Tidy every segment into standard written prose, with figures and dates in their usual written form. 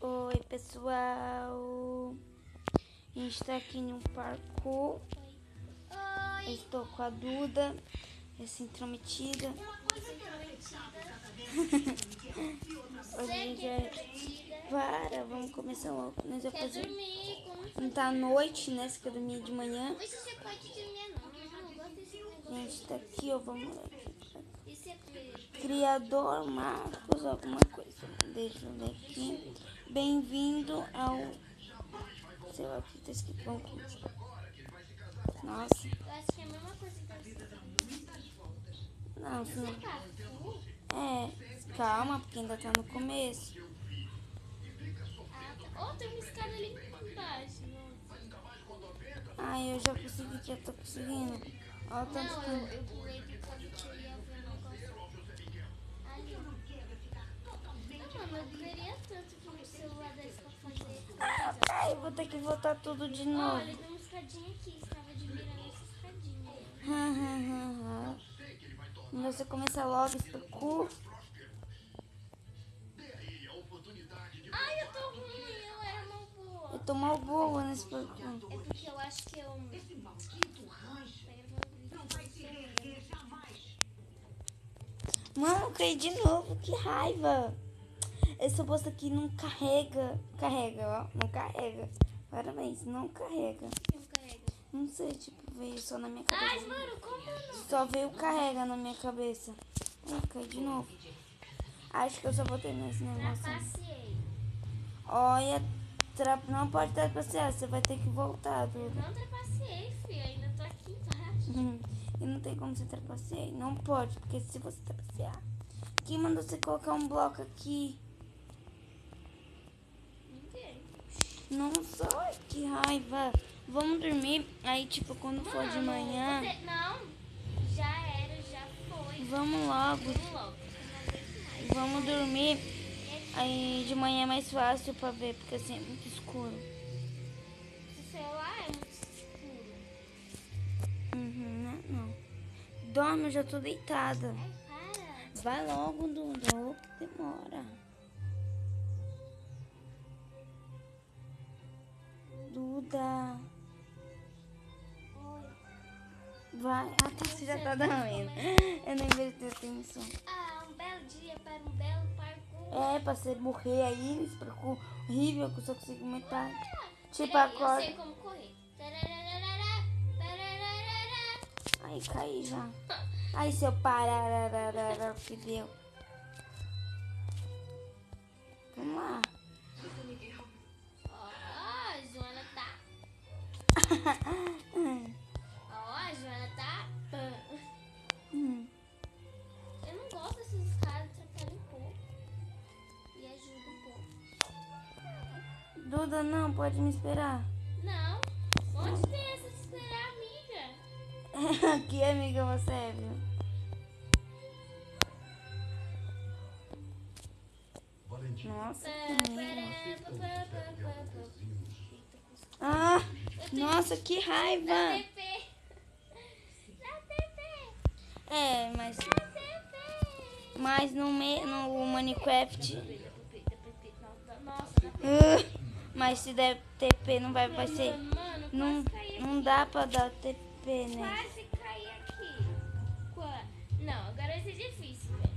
Oi, pessoal. A gente tá aqui no parkour. Oi. Estou com a Duda, essa intrometida. Hoje a gente Para, vamos começar logo. Nós vamos Quer fazer. dormir? Como Não tá à noite, né? Você quer dormir de manhã? Hoje você pode dormir, não. Eu não gosto desse A negócio. gente tá aqui, ó. Vamos lá. Isso é Criador Marcos, alguma coisa. Deixa eu ver aqui. Bem-vindo ao. Sei lá o que tá escrito. Vamos começar. Nossa. Eu acho que é a mesma coisa que eu Não, Isso não. é parkour? É, calma, porque ainda tá no começo. Ah, tá. Oh, tem uma escada ali embaixo. Ai, eu já consegui, já tô conseguindo. Ó, tanto Não, que. eu pulei por causa que eu ia ver um negócio ali. Não, mano, eu queria tanto que um celular desse pra fazer coisa. Ai, vou ter que voltar tudo de novo. Olha, tem uma escadinha aqui. Estava admirando essa escadinha. Você começa logo esse parkour. Ai, eu tô ruim. Eu era uma boa. Eu tô mal boa nesse parkour. É porque eu acho que eu... Mano, eu caí de novo, que raiva. Esse posto aqui não carrega. Carrega, ó. Não carrega. Parabéns, não carrega. Não carrega. Não sei, tipo, veio só na minha Ai, cabeça. mano, como não? Só veio carrega na minha cabeça. Ai, cai de novo. Acho que eu só botei nesse negócio. Trapacei. Olha, não pode trapacear, você vai ter que voltar, Eu Duda. não trapacei, filho. Ainda tô aqui embaixo. E não tem como você trapacear. Não pode, porque se você trapacear. Quem mandou você colocar um bloco aqui? Ninguém. Não sai, que raiva. Vamos dormir. Aí, tipo, quando for de manhã. Não, já era, já foi. Vamos logo. Vamos logo. Não aguento mais. Vamos dormir. Aí de manhã é mais fácil pra ver, porque assim é muito escuro. Esse celular é muito escuro. Né? Não. Dorme, eu já tô deitada. Ai, para. Vai logo, Duda. Ô, que demora. Duda. Oi. Vai. Ah, tá, você já tá dormindo. Eu nem prestei atenção. Ah, um belo dia para um belo parkour. É, pra você morrer aí, nesse parkour horrível, que eu só consigo metade. Tipo, Peraí, eu acorda. sei como correr. Tarararara, tarararara. Ai, caí já. Ai, seu parararara, que deu. Vamos lá. Ó, a Joana tá. Ó, a Joana tá. Eu não gosto dessas escadas, atrapalha um pouco. E ajuda um pouco. Duda, não, pode me esperar. Não, onde tem essa de esperar, amiga? Que amiga você é, viu? Nossa, que amiga. Ah, nossa, que raiva. Dá TP. Dá TP. É, mas no Minecraft. Nossa, Mas se der TP não vai ser. mano, Não, quase caí não aqui. dá pra dar TP, né? Quase caí aqui. Não, agora vai ser difícil, velho.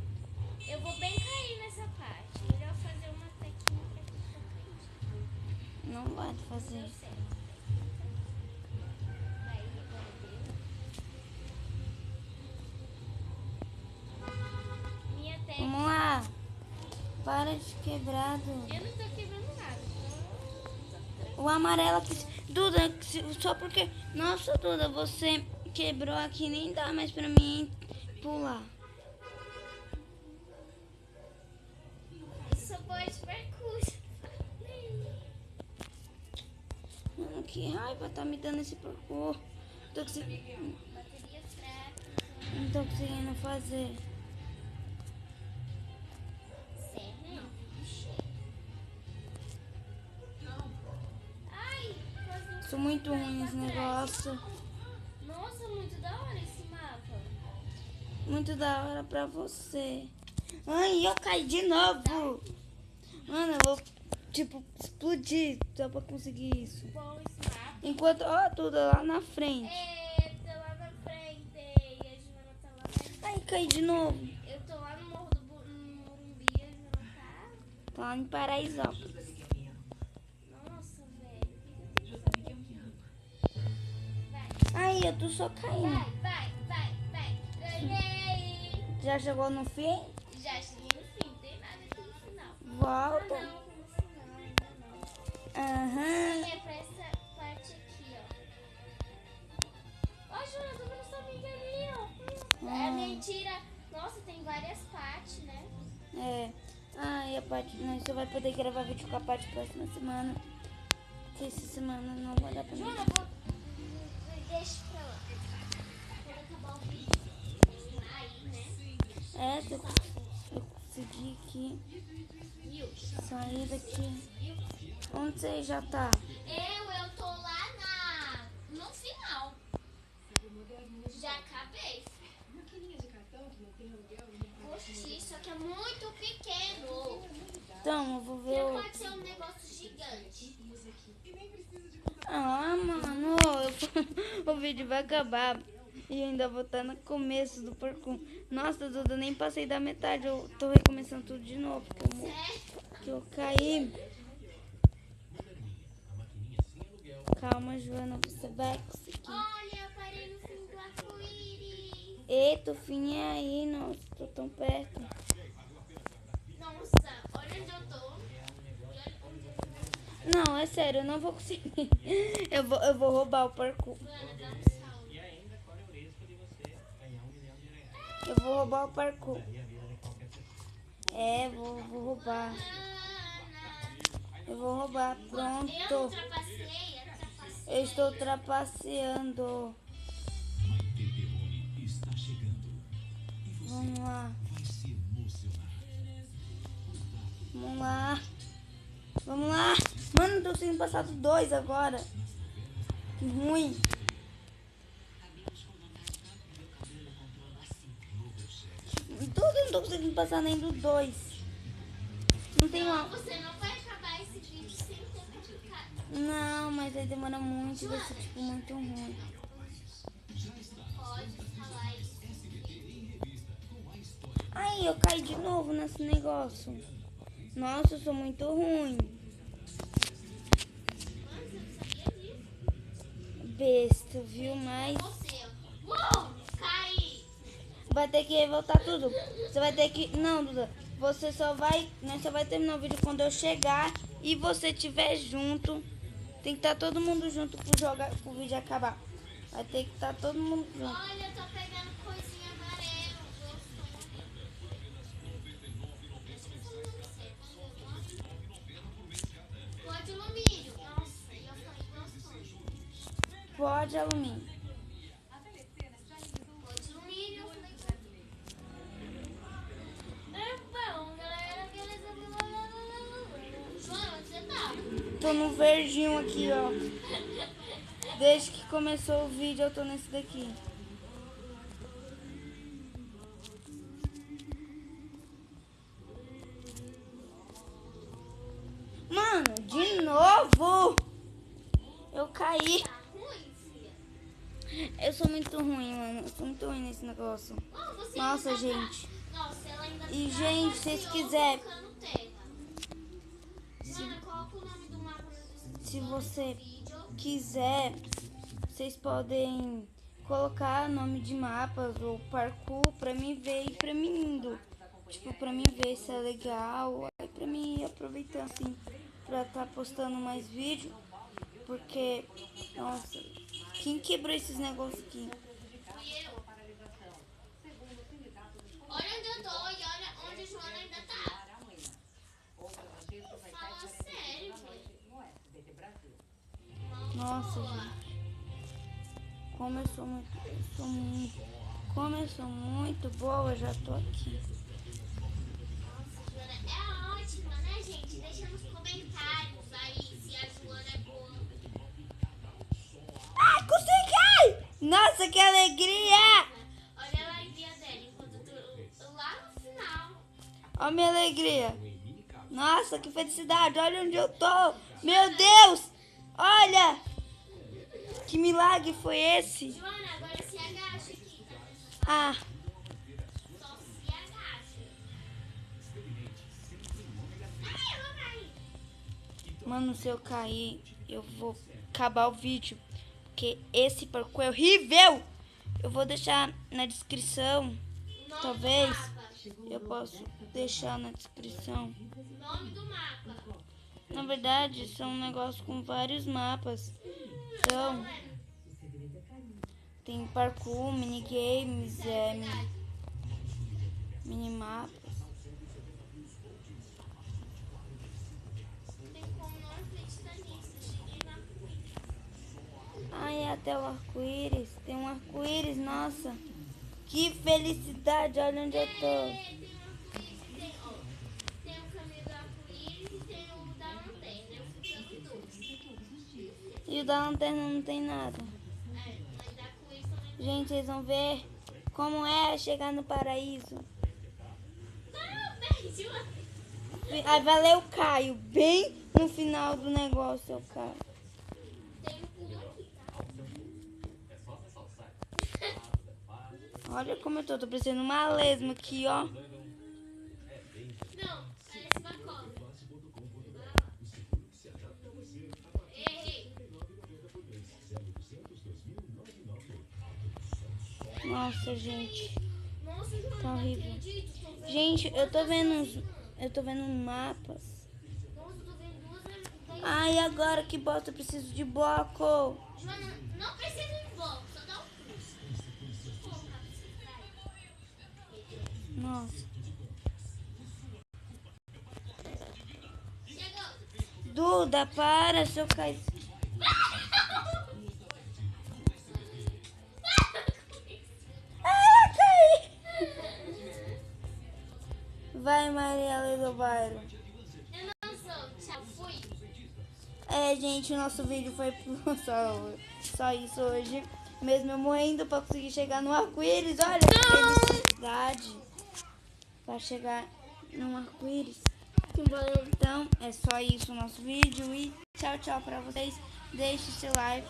Eu vou bem cair nessa parte. Melhor fazer uma técnica aqui pra cair. Não vai fazer. Deu certo. Daí, agora deu. Minha técnica. Vamos lá. Para de quebrar, Duda. Eu não tô quebrando nada. O amarelo aqui. Duda, só porque. Nossa, Duda, você quebrou aqui, nem dá mais pra mim pular. Isso pode percurso. Mano, que raiva tá me dando esse parkour. Tô conseguindo, Bateria fraca. não tô conseguindo fazer. Sério? Ixi. Ai, quase. Sou muito ruim nesse negócio. Nossa, muito da hora esse mapa. Muito da hora pra você. Ai, eu caí de novo. Mano, eu vou tipo, explodir só pra conseguir isso. Bom esse mapa. Enquanto, ó, tudo lá na frente. Eita, lá na frente. E a Joana tá lá na... Ai, caí de novo. Eu tô lá no Morro do no Morumbi, a Joana tá... Tá lá em Paraisópolis. Nossa, velho. O que eu tenho que fazer? Vai, Ai, eu tô só caindo. vai. Ganhei. Já chegou no fim? Já cheguei no fim, não tem nada aqui no final. Volta. Ah, não, no final ainda não. Aham. É pra essa parte aqui, ó. Ó, Joana, tô vendo sua amiga ali, ó. É mentira. Nossa, tem várias partes, né? É. Ai, a parte. Nós só vai poder gravar vídeo com a parte próxima semana. Porque essa semana não vai dar pra mim. Joana, vou... Deixa pra lá. Quando acabar o vídeo. Aí, né? É, eu consegui aqui Viu? sair daqui. Viu? Onde você já tá? Eu tô lá no final. Já acabei. Oxi, só que é muito pequeno. Então, eu vou ver Não o... pode ser um negócio gigante. Ah, mano, o vídeo vai acabar e eu ainda vou estar no começo do parkour. Nossa, Duda, nem passei da metade, eu tô recomeçando tudo de novo, porque eu caí. Calma, Joana, você vai conseguir. Olha, eu parei no fim do arco-íris. Eita, o fim é aí, nossa, tô tão perto. Nossa, olha onde eu tô. E olha onde eu tô. Não, é sério, eu não vou conseguir. Eu vou roubar o parkour. Joana, dá um salve. Eu vou roubar o parkour. É, vou roubar. Eu vou roubar, Eu pronto. ultrapassei. Eu estou trapaceando. Vamos lá. Vamos lá. Vamos lá. Mano, não tô conseguindo passar do 2 agora. Que ruim. Tudo não tô conseguindo passar nem do 2. Não tem Não, uma... você não vai acabar esse vídeo sem ter praticado. Não, mas aí demora muito. Vai ser tipo muito ruim. Pode falar isso. Ai, eu caí de novo nesse negócio. Nossa, eu sou muito ruim. Mano, você não sabia disso? Besta, viu? Mas Você, ó. Caí. vai ter que voltar tudo. Você vai ter que... Não, Duda. Você só vai... Nós só vai terminar o vídeo quando eu chegar e você estiver junto. Tem que estar todo mundo junto pro vídeo acabar. Vai ter que estar todo mundo junto. Olha, eu tô pegando coisinha amarela. Pó de alumínio. Nossa, eu falei, nossa. Pó de alumínio. Pó de alumínio. Eu falei. É bom, galera. Beleza. Joana, onde você tá? Tô no verdinho aqui, ó. Desde que começou o vídeo eu tô nesse daqui. Mano, de novo! Eu caí. Tá ruim, filha? Eu sou muito ruim, mano. Eu sou muito ruim nesse negócio. Oh, você Nossa, ainda tá- gente. Nossa, ela ainda E, tá gente, se vocês passeando quiserem... colocando terra. Joana, coloca o nome do mapa na descrição Se você do vídeo. quiser, vocês podem colocar nome de mapas ou parkour pra mim ver e pra mim indo. Tipo, pra mim ver se é legal. Aí pra mim ir aproveitando assim pra tá postando mais vídeo. Porque, nossa, quem quebrou esses negócios aqui? Fui eu. Olha onde eu tô e olha onde a Joana ainda tá. Fala sério, velho. Nossa, gente. Como eu sou muito boa, já tô aqui. Nossa, Joana é ótima, né, gente? Deixa nos comentários aí se a Joana é boa. Ai, consegui! Nossa, que alegria! Olha a alegria dela enquanto eu tô lá no final. Ó a minha alegria. Nossa, que felicidade. Olha onde eu tô. Meu Deus. Olha. Que milagre foi esse? Joana, agora se agacha aqui, tá? Ah, Só se agacha. Ai, eu vou cair. mano, se eu cair, eu vou acabar o vídeo. Porque esse parkour é horrível. Eu vou deixar na descrição. Nome Talvez do mapa. eu possa deixar na descrição. Nome do mapa. Na verdade, são um negócio com vários mapas. Então, tem parkour, minigames, minimapas. Tem como não acreditar nisso. Eu cheguei na Twitch. Ai, até o arco-íris. Tem um arco-íris, nossa. Que felicidade, olha onde eu tô. Tem um arco-íris, tem o caminho do arco-íris e tem o da lanterna. Eu fui pelos dois. E o da lanterna não tem nada. Mas da arco-íris também. Gente, vocês vão ver como é chegar no paraíso. Não, perdi uma. Aí valeu, Caio. Bem no final do negócio eu caio. Tem um pulo aqui, tá? Olha como eu tô parecendo uma lesma aqui, ó. Não, parece uma cobra. Errei. Nossa, gente. Nossa, Joana, Tá não horrível. acredito. Tô vendo Gente, eu tô duas vendo assim. eu tô vendo mapas. Nossa, eu tô vendo duas daí. Ai, agora que bosta, eu preciso de bloco. Joana, não precisa de bloco, só dá um pulo. Porra, Nossa. chegou. Duda, para, se eu cair. Ah, caí. Vai, Mariela do bairro. Eu não sou, tchau, fui. É, gente, o nosso vídeo foi só isso hoje. Mesmo eu morrendo pra conseguir chegar no arco-íris. Olha que felicidade. Pra chegar no arco-íris. Então, é só isso o nosso vídeo. E tchau, tchau pra vocês. Deixe seu like.